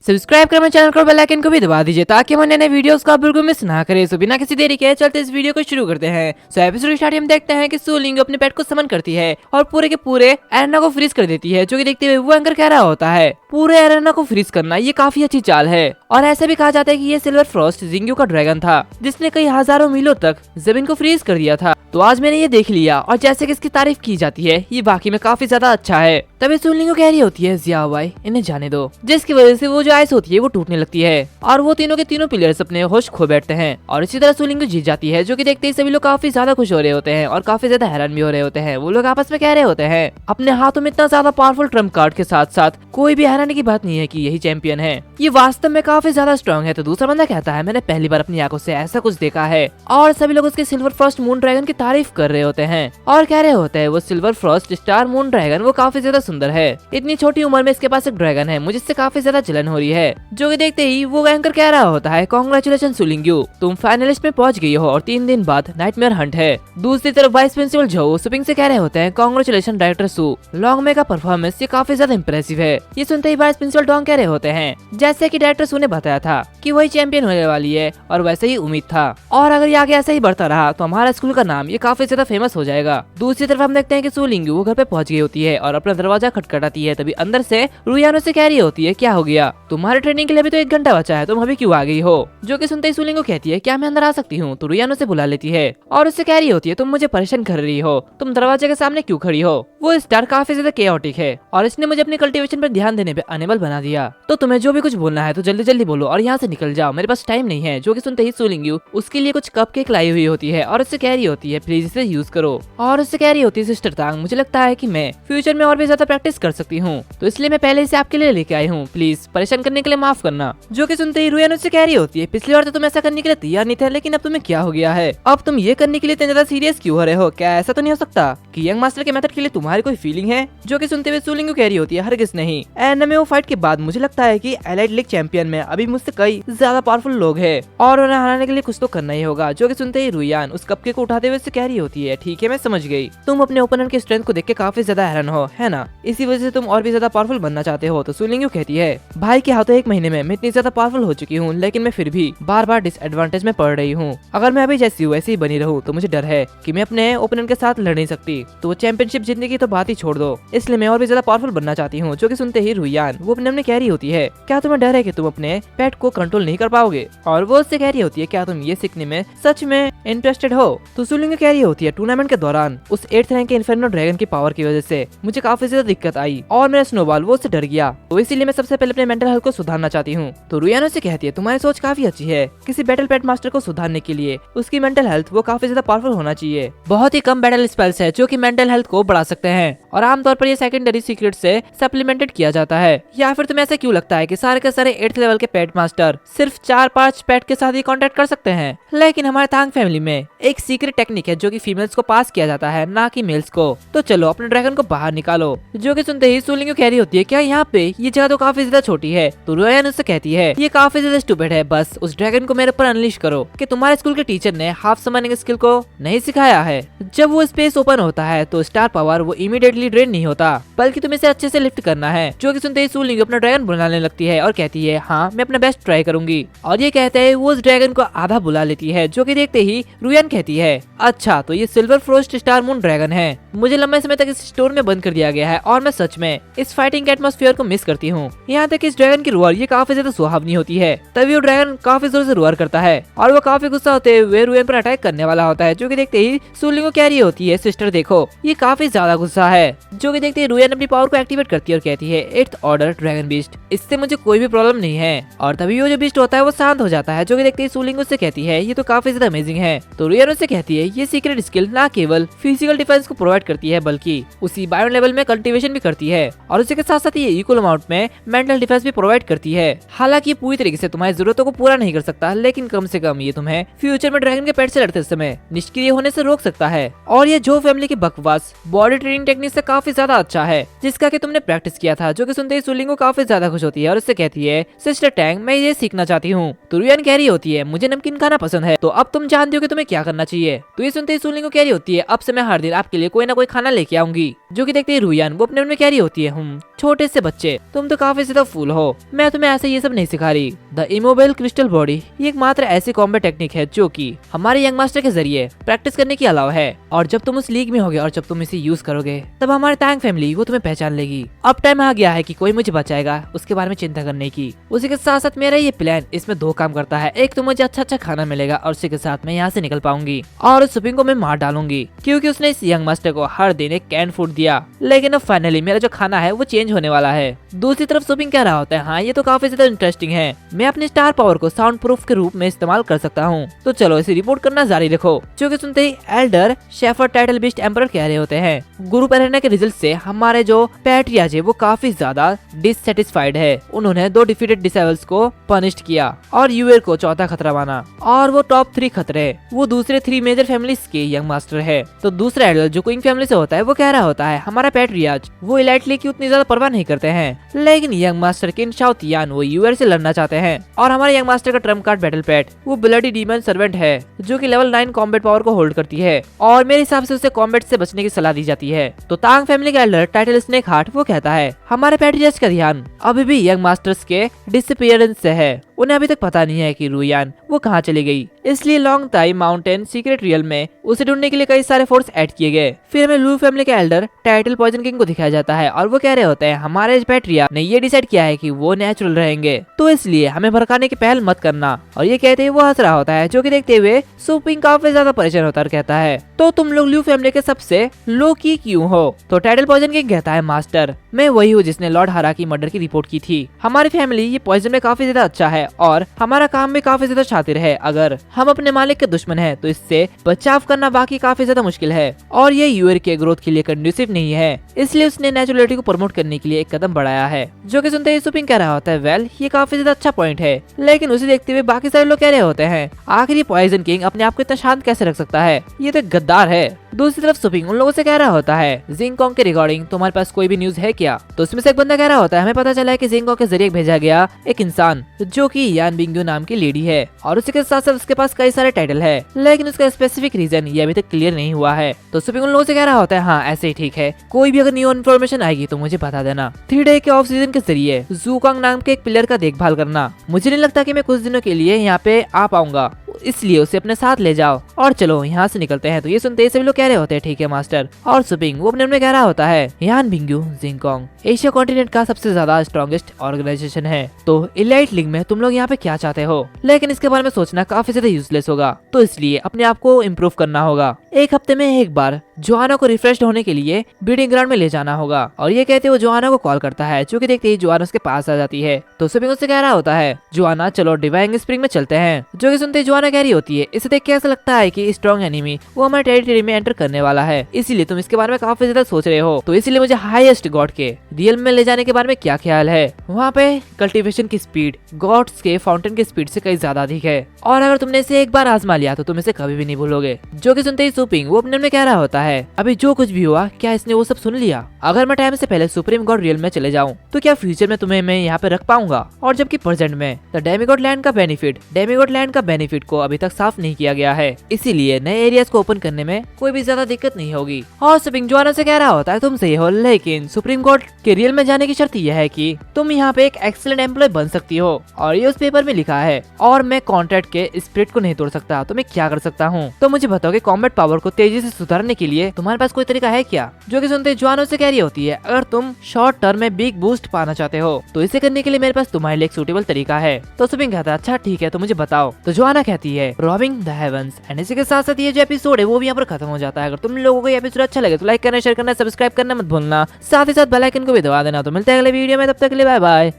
Subscribe कर मेरे channel को, बेल आइकन को भी दबा दीजिए ताकि हम नए वीडियोस को आप बिल्कुल मिस ना करें। सो बिना किसी देरी के चलते इस वीडियो को शुरू करते हैं। सो एपिसोड स्टार्ट हम देखते हैं कि सू लिंग अपने पेट को समन करती है और पूरे के पूरे एरेना को फ्रीज कर देती है, जो कि देखते हुए वो एंकर कह रहा होता है पूरे एरेना को फ्रीज करना ये काफी अच्छी चाल है। और ऐसा भी कहा जाता है कि ये सिल्वर फ्रॉस्ट जिंग्यू का ड्रैगन था जिसने कई हजारों मीलों तक जमीन को फ्रीज कर दिया था। तो आज मैंने ये देख लिया और जैसे कि इसकी तारीफ की जाती है ये वाकई में काफी ज्यादा अच्छा है। तभी सू लिंग को कह रही होती है जिया भाई इन्हें जाने दो, जिसकी वजह से वो जो आइस होती है वो टूटने लगती है और वो तीनों के तीनों प्लेयर्स अपने होश खो बैठते हैं। और इसी तरह सू लिंग जीत जाती है, जो कि देखते ही सभी लोग काफी ज्यादा खुश हो रहे होते हैं और काफी ज्यादा हैरान भी हो रहे होते हैं। वो लोग आपस में कह रहे होते हैं अपने हाथों में इतना ज्यादा पावरफुल ट्रम्प कार्ड के साथ साथ कोई भी हैरानी की बात नहीं है कि यही चैंपियन है, ये वास्तव में काफी ज्यादा स्ट्रॉन्ग है। तो दूसरा बंदा कहता है मैंने पहली बार अपनी आंखों से ऐसा कुछ देखा है। और सभी लोग उसके सिल्वर फ्रॉस्ट मून ड्रैगन की तारीफ कर रहे होते हैं और कह रहे होते हैं वो silver Frost star moon dragon वो काफी ज्यादा सुंदर है, इतनी छोटी उम्र में इसके पास एक ड्रैगन है, मुझे इससे काफी ज्यादा जलन हो रही है। जो कि देखते ही वो एंकर कह रहा होता है कांग्रेचुलेशन सू लिंग, तुम फाइनलिस्ट में पहुंच गई हो और 3 दिन बाद नाइटमेयर हंट है। दूसरी तरफ वाइस प्रिंसिपल जो सुपिंग से कह रहे होते हैं कांग्रेचुलेशन डायरेक्टर सू, लॉन्ग में का परफॉर्मेंस ये काफी ज्यादा इंप्रेसिव है। ये सुनते ही वाइस प्रिंसिपल डोंग कह रहे होते हैं जैसे कि डायरेक्टर सू ने बताया था कि वही चैंपियन होने वाली है और वैसे ही उम्मीद था, और अगर ये आगे ऐसा ही बढ़ता रहा तो हमारा स्कूल का नाम ये काफी ज्यादा फेमस हो जाएगा। दूसरी तरफ हम देखते हैं कि सू लिंग वो घर पे पहुंच गई होती है और अपना दरवाजा खटखटाती है। तभी अंदर से रुयानो से कह रही होती है क्या हो गया, तुम्हारे ट्रेनिंग के लिए अभी तो 1 घंटा बचा है, तुम अभी क्यों आ गई हो। जो कि सुनते ही सू लिंग कहती है क्या मैं अंदर आ सकती हूँ। तो रुयानो से बुला लेती है और उससे कह रही होती है तुम मुझे परेशान कर रही हो, तुम दरवाजे के सामने क्यों खड़ी हो। वो स्टार काफी ज्यादा केओटिक है और इसने मुझे अपनी कल्टीवेशन पर ध्यान देने पे अनेबल बना दिया, तो तुम्हें जो भी कुछ बोलना है तो जल्दी जल्दी बोलो और यहाँ से निकल जाओ, मेरे पास टाइम नहीं है। जो कि सुनते ही सू लिंग उसके लिए कुछ कपकेक लाई हुई होती है और उससे कह रही होती है प्लीज इसे यूज करो। और उससे कह रही होती है सिस्टर तांग मुझे लगता है कि मैं फ्यूचर में और भी ज्यादा प्रैक्टिस कर सकती हूँ, तो इसलिए मैं पहले इसे आपके लिए लेके आई हूँ, प्लीज परेशान करने के लिए माफ करना। जो कि सुनते ही रुयानो से कह रही होती है पिछली बार तो तुम ऐसा करने के लिए तैयार नहीं थे, लेकिन अब तुम्हें क्या हो गया है, अब तुम ये करने के लिए इतने ज्यादा सीरियस क्यों हो रहे हो, क्या ऐसा तो नहीं हो सकता कि यंग मास्टर के मेथड के लिए तुम्हारी कोई फीलिंग है। जो कि सुनते हुए सू लिंग कह रही होती है हरगिज नहीं, एंड में वो फाइट के बाद मुझे लगता है कि एलाइट लीग चैंपियन में अभी मुझसे कई ज्यादा पावरफुल लोग हैं और उन्हें हराने के लिए कुछ तो करना ही होगा। जो कि सुनते ही रुयान उस कपकेक को उठाते हुए कह रही होती है ठीक है मैं समझ गई, तुम अपने ओपोनेंट की स्ट्रेंथ को देख के काफी ज्यादा हैरान हो है ना, इसी वजह से तुम और भी ज्यादा पावरफुल बनना चाहते हो। तो सू लिंग कहती है भाई के हाथों 1 महीने में मैं इतनी ज्यादा पावरफुल हो चुकी हूँ, लेकिन मैं फिर भी बार बार डिसएडवांटेज में पड़ रही हूँ। अगर मैं अभी जैसी वैसी ही बनी रहूँ तो मुझे डर है कि मैं अपने ओपोनेंट के साथ लड़ नहीं सकती, तो वो चैंपियनशिप जीतने की तो बात ही छोड़ दो, इसलिए मैं और भी ज्यादा पावरफुल बनना चाहती हूँ। जो कि सुनते ही रुयान वो अपने कह रही होती है क्या तुम्हें डर है कि तुम अपने पेट को कंट्रोल नहीं कर पाओगे, और वो उससे कह रही होती है क्या तुम ये सीखने में सच में इंटरेस्टेड हो। तो सू लिंग कह रही होती है टूर्नामेंट के दौरान उस 8th रैंक के इन्फर्नो ड्रैगन की पावर की वजह से मुझे काफी ज्यादा दिक्कत आई और मेरा स्नोबॉल वो उससे डर गया, तो इसीलिए मैं सबसे पहले अपने मेंटल हेल्थ को सुधारना चाहती हूँ। तो रुयानो से कहती है तुम्हारी सोच काफी अच्छी है, किसी बैटल पेट मास्टर को सुधारने के लिए उसकी मेंटल हेल्थ वो काफी ज्यादा पावरफुल होना चाहिए। बहुत ही कम बैटल स्पेल्स है जो कि मेंटल हेल्थ को बढ़ा सकते हैं और आमतौर पर ये सेकेंडरी सीक्रेट से सप्लीमेंटेड किया जाता है। या फिर तुम्हें ऐसा क्यों लगता है कि सारे के सारे 8th लेवल के पेट मास्टर सिर्फ 4-5 पेट के साथ ही कांटेक्ट कर सकते हैं, लेकिन हमारे तांग फैमिली में एक सीक्रेट टेक्निक है जो कि फीमेल्स को पास किया जाता है ना कि मेल्स को, तो चलो अपने ड्रैगन को बाहर निकालो। जो कि सुनते ही सू लिंग कह रही होती है क्या यहाँ पे ये जगह तो काफी ज्यादा छोटी है। तो रुयान उससे कहती है ये काफी ज्यादा स्टूपिड है, बस उस ड्रैगन को मेरे ऊपर अनलीश करो कि तुम्हारे स्कूल के टीचर ने हाफ समनिंग स्किल को नहीं सिखाया है। जब वो स्पेस ओपन होता है तो स्टार पावर वो इमीडिएटली ड्रेन नहीं होता, बल्कि तुम्हें इसे अच्छे से लिफ्ट करना है। जो कि सुनते ही सू लिंग अपना ड्रैगन बुलाने लगती है और कहती है हाँ मैं अपना बेस्ट ट्राई करूंगी, और ये कहते हैं वो उस ड्रैगन को आधा बुला लेती है। जो कि देखते ही रुयान कहती है अच्छा तो ये silver Frost star moon dragon है, मुझे लंबे समय तक इस स्टोर में बंद कर दिया गया है और मैं सच में इस फाइटिंग के एटमॉस्फेयर को मिस करती हूँ। यहाँ तक इस ड्रैगन की रोअर ये काफी ज्यादा सुहावनी होती है। तभी वो ड्रैगन काफी जोर से रोअर करता है और वो काफी गुस्सा होते हुए रुयान पर अटैक करने वाला होता है। जो कि देखते ही सू लिंग कह रही होती है सिस्टर देखो ये काफी ज्यादा गुस्सा है। जो कि देखते ही रुयान अपनी पावर को एक्टिवेट करती है और कहती है 8th ऑर्डर ड्रैगन बीस्ट, इससे मुझे कोई भी प्रॉब्लम नहीं है। और तभी वो जो बीस्ट होता है वो शांत हो जाता है। जो कि देखते ही सू लिंग उससे कहती है ये तो काफी ज्यादा अमेजिंग है। तो रुयान उससे कहती है ये सीक्रेट स्किल ना केवल फिजिकल डिफेंस को प्रोवाइड करती है बल्कि उसी बायो लेवल में कल्टीवेशन भी करती है, और उसी के साथ साथ ये इक्वल अमाउंट में मेंटल डिफेंस भी प्रोवाइड करती है। हालांकि ये पूरी तरीके से तुम्हारी जरूरतों को पूरा नहीं कर सकता, लेकिन कम से कम ये तुम्हें फ्यूचर में ड्रैगन के पेट से लड़ते समय निष्क्रिय होने से रोक सकता है। और ये जो फैमिली की बकवास बॉडी ट्रेनिंग टेक्निक से काफी ज्यादा अच्छा है जिसका कि तुमने प्रैक्टिस किया था। जो कि सुनते ही सू लिंग काफी ज्यादा खुश होती है और उससे कहती है सिस्टर टैंग मैं ये सीखना चाहती हूँ। तो रुयान कह रही होती है मुझे नमकीन खाना पसंद है, तो अब तुम जानती हो कि तुम्हें क्या करना चाहिए। तो ये सुनते ही सू लिंग कह रही होती है अब से मैं हर दिन आपके लिए कोई ना कोई खाना लेके आऊंगी। जो कि देखते ही रुयान वो अपने मन में कह रही होती है, छोटे से बच्चे तुम तो काफी ज्यादा फूल हो, मैं तुम्हें ऐसे ये सब नहीं सिखा रही। द इमोबाइल क्रिस्टल बॉडी ये एकमात्र ऐसी कॉम्बैट टेक्निक है जो कि हमारे यंग मास्टर के जरिए प्रैक्टिस करने की अलावा है, और जब तुम उस लीग में होगे और जब तुम इसे यूज करोगे तब हमारी टैंक फैमिली वो तुम्हें पहचान लेगी। अब टाइम आ गया है कि कोई मुझे बचाएगा, उसके बारे में चिंता करने की। उसी के साथ साथ मेरा ये प्लान इसमें 2 काम करता है, एक तो मुझे अच्छा खाना मिलेगा और उसी के साथ मैं यहाँ से निकल पाऊंगी और उस सुपिंग को मैं मार डालूंगी, क्योंकि उसने इस यंग मास्टर को हर दिन एक कैन फूड दिया। लेकिन अब फाइनली मेरा जो खाना है वो चेंज होने वाला है। दूसरी तरफ सुपिंग कह रहा होता है, हाँ ये तो काफी ज्यादा इंटरेस्टिंग है, मैं अपने स्टार पावर को साउंड प्रूफ के रूप में इस्तेमाल कर सकता हूँ, तो चलो इसे रिपोर्ट करना जारी रखो। जो कि सुनते ही elder shepherd title beast emperor कह रहे होते हैं, गुरु पहनने के रिजल्ट से हमारे जो पैट्रियाज है वो काफी ज्यादा डिससेटिस्फाइड है। उन्होंने 2 डिफीटेड डिसेबल्स को पनिश्ड किया और यूएर को चौथा खतरा माना, और वो टॉप 3 खतरे वो दूसरे 3 मेजर फैमिलीज के यंग मास्टर है। तो दूसरा एल्डर जो क्वीन फैमिली से होता है वो कह रहा होता है, हमारा पैट्रियाज वो इलाइटली की उतनी ज्यादा परवाह नहीं करते हैं, लेकिन यंग मास्टर किन शाओतियान वो यूएर से लड़ना चाहते हैं, और हमारे यंग मास्टर का ट्रम्प कार्ड बैटल पैट वो ब्लडी डीमन सर्वेंट है जो कि लेवल 9 कॉम्बैट पावर को होल्ड करती है, और मेरे हिसाब से उसे कॉम्बैट से बचने की सलाह दी जाती है। तो तांग फैमिली का एल्डर टाइटल स्नेक हार्ट वो कहता है, हमारे पैट्रियाज का ध्यान अभी भी यंग मास्टर्स के डिसअपीयरेंस से है, उन्हें अभी तक पता नहीं है कि रुयान वो कहाँ चली गई, इसलिए लॉन्ग ताई माउंटेन सीक्रेट रियल में उसे ढूंढने के लिए कई सारे फोर्स ऐड किए गए। फिर हमें लू फैमिली के एल्डर टाइटल पॉइजन किंग को दिखाया जाता है और वो कह रहे होते हैं, हमारे पैट्रिया ने ये डिसाइड किया है कि वो नेचुरल रहेंगे, तो इसलिए हमें भड़काने की पहल मत करना। और ये कहते हुए वो हंस रहा होता है, जो कि देखते हुए सुपिंग काफी ज्यादा परेशान होता है और कहता है, तो तुम लोग लू फैमिली के सबसे लो की क्यों हो? तो टाइटल पॉइजन किंग कहता है, मास्टर मैं वही हूँ जिसने लॉर्ड हरा की मर्डर की रिपोर्ट की थी। हमारी फैमिली ये पॉइजन में काफी ज्यादा अच्छा है और हमारा काम भी काफी ज्यादा शातिर है। अगर हम अपने मालिक के दुश्मन हैं तो इससे बचाव करना बाकी काफी ज्यादा मुश्किल है, और ये यूएर के ग्रोथ के लिए कंड्यूसिव नहीं है, इसलिए उसने नेचुरलिटी को प्रमोट करने के लिए एक कदम बढ़ाया है। जो कि सुनते ही सुपिंग कह रहा होता है, वेल ये काफी ज्यादा अच्छा पॉइंट है, लेकिन उसे देखते हुए बाकी सारे लोग कह रहे होते हैं, आखिर ये पॉइजन किंग अपने आप को इतना शांत कैसे रख सकता है, ये तो गद्दार है। दूसरी तरफ सुपिंग उन लोगों से कह रहा होता है, जिंगकोंग के रिगार्डिंग तुम्हारे पास कोई भी न्यूज है क्या? तो उसमें से एक बंदा कह रहा होता है, हमें पता चला है कि जिंगकोंग के जरिए भेजा गया एक इंसान जो कि यान बिंगू नाम की लेडी है, और उसके साथ साथ उसके पास कई सारे टाइटल है, लेकिन उसका स्पेसिफिक रीजन ये अभी तक क्लियर नहीं हुआ है। तो सुपिंग उन लोगों से कह रहा होता है, हाँ ऐसे ही ठीक है, कोई भी अगर न्यू इन्फॉर्मेशन आएगी तो मुझे बता देना। 3 डे के ऑफ सीजन के जरिए जूकांग नाम के एक प्लेयर का देखभाल करना, मुझे नहीं लगता कि मैं कुछ दिनों के लिए यहाँ पे आ पाऊंगा, इसलिए उसे अपने साथ ले जाओ और चलो यहाँ से निकलते हैं। तो ये सुनते ही सभी लोग कह रहे होते हैं, ठीक है मास्टर। और सुपिंग वो अपने मन में कह रहा होता है, यान बिंगू जिंगकोंग एशिया कॉन्टिनेंट का सबसे ज्यादा स्ट्रॉन्गेस्ट ऑर्गेनाइजेशन है, तो इलाइट लीग में तुम लोग यहाँ पे क्या चाहते हो, लेकिन इसके बारे में सोचना काफी ज्यादा यूजलेस होगा, तो इसलिए अपने आप को इम्प्रूव करना होगा। एक हफ्ते में एक बार जोआना को रिफ्रेश होने के लिए ब्रीडिंग ग्राउंड में ले जाना होगा। और ये कहते हुए जोआना को कॉल करता है, जो कि देखते ही जोआना उसके पास आ जाती है। तो सुपिंग उससे कह रहा होता है, जोआना चलो डिवाइंग स्प्रिंग में चलते हैं। जो कि सुनते ही जोआना कह रही होती है, इसे देख के ऐसा लगता है कि स्ट्रॉन्ग एनिमी वो हमारे टेरिटरी में एंटर करने वाला है, इसीलिए तुम इसके बारे में काफी ज्यादा सोच रहे हो, तो इसीलिए मुझे हाईएस्ट गॉड के रियल में ले जाने के बारे में क्या ख्याल है? वहाँ पे कल्टीवेशन की स्पीड गॉड्स के फाउंटेन की स्पीड से कई ज्यादा अधिक है, और अगर तुमने इसे एक बार आजमा लिया तो तुम इसे कभी भी नहीं भूलोगे। जो कि सुनते ही सुपिंग वो अपने में कह रहा होता है, अभी जो कुछ भी हुआ क्या इसने वो सब सुन लिया? अगर मैं टाइम से पहले सुप्रीम गॉड रियल में चले जाऊं तो क्या फ्यूचर में तुम्हें मैं यहाँ पे रख पाऊंगा? और जबकि प्रेजेंट में द डेमिगॉड लैंड का बेनिफिट को अभी तक साफ नहीं किया गया है, इसीलिए नए एरियाज को ओपन करने में कोई भी ज्यादा दिक्कत नहीं होगी। और सुपिंग जोआना से कह रहा होता है, तुम सही हो, लेकिन सुप्रीम गॉड के रियल में जाने की शर्त यह है कि तुम यहाँ पे एक एक्सीलेंट एम्प्लॉय बन सकती हो, और ये उस पेपर में लिखा है, और मैं कॉन्ट्रैक्ट के स्पिरिट को नहीं तोड़ सकता, तो मैं क्या कर सकता हूँ? तो मुझे बताओ कि कॉम्बैट पावर को तेजी से सुधारने के लिए तुम्हारे पास कोई तरीका है क्या? जो कि सुनते जोआना से कह रही होती है, अगर तुम शॉर्ट टर्म में बिग बूस्ट पाना चाहते हो तो इसे करने के लिए मेरे पास तुम्हारे लिए एक सूटेबल तरीका है। तो सुपिंग कहता है, अच्छा ठीक है, तो मुझे बताओ। तो जोआना कहती है, रॉबिंग द हेवंस। एंड इसी के साथ साथ ये जो एपिसोड है वो भी यहाँ पर खत्म हो जाता है। अगर तुम लोगों को ये एपिसोड अच्छा लगे तो लाइक करना, शेयर करना, सब्सक्राइब करना मत भूलना, साथ ही साथ बेल आइकन को भी दबा देना। तो मिलते हैं अगले वीडियो में, तब तक के लिए बाय बाय।